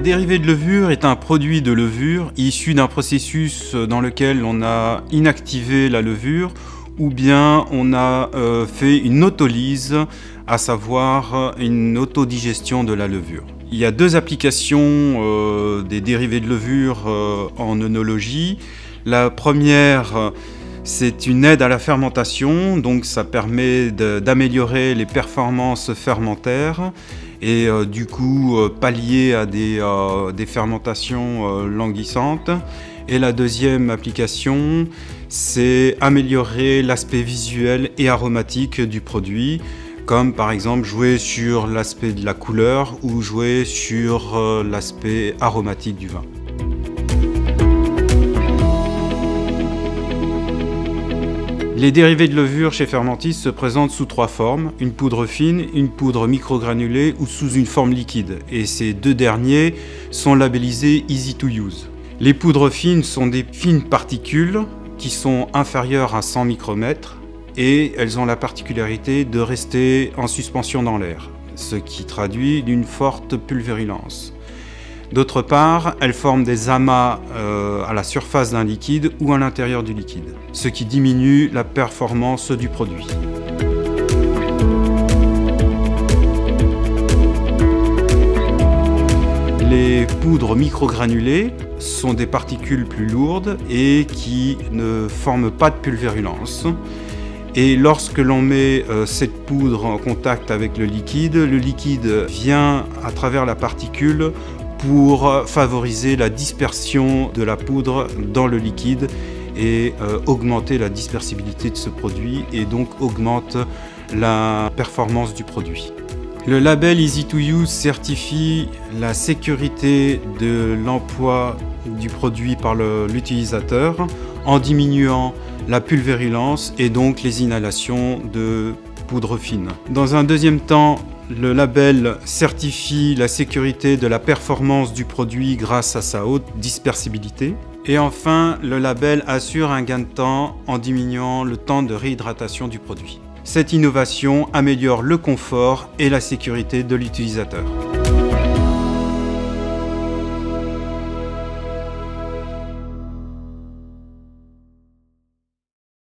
dérivé de levure est un produit de levure issu d'un processus dans lequel on a inactivé la levure ou bien on a fait une autolyse, à savoir une autodigestion de la levure. Il y a deux applications des dérivés de levure en œnologie. La première, c'est une aide à la fermentation, donc ça permet d'améliorer les performances fermentaires et du coup pallier à des fermentations languissantes. Et la deuxième application, c'est améliorer l'aspect visuel et aromatique du produit, comme par exemple jouer sur l'aspect de la couleur ou jouer sur l'aspect aromatique du vin. Les dérivés de levure chez Fermentis se présentent sous trois formes, une poudre fine, une poudre microgranulée ou sous une forme liquide. Et ces deux derniers sont labellisés Easy to Use. Les poudres fines sont des fines particules qui sont inférieures à 100 micromètres et elles ont la particularité de rester en suspension dans l'air, ce qui traduit d'une forte pulvérulence. D'autre part, elles forment des amas à la surface d'un liquide ou à l'intérieur du liquide, ce qui diminue la performance du produit. Les poudres microgranulées sont des particules plus lourdes et qui ne forment pas de pulvérulence. Et lorsque l'on met cette poudre en contact avec le liquide vient à travers la particule pour favoriser la dispersion de la poudre dans le liquide et augmenter la dispersibilité de ce produit et donc augmente la performance du produit. Le label Easy to Use certifie la sécurité de l'emploi du produit par l'utilisateur en diminuant la pulvérulence et donc les inhalations de poudre fine. Dans un deuxième temps, le label certifie la sécurité de la performance du produit grâce à sa haute dispersibilité. Et enfin, le label assure un gain de temps en diminuant le temps de réhydratation du produit. Cette innovation améliore le confort et la sécurité de l'utilisateur.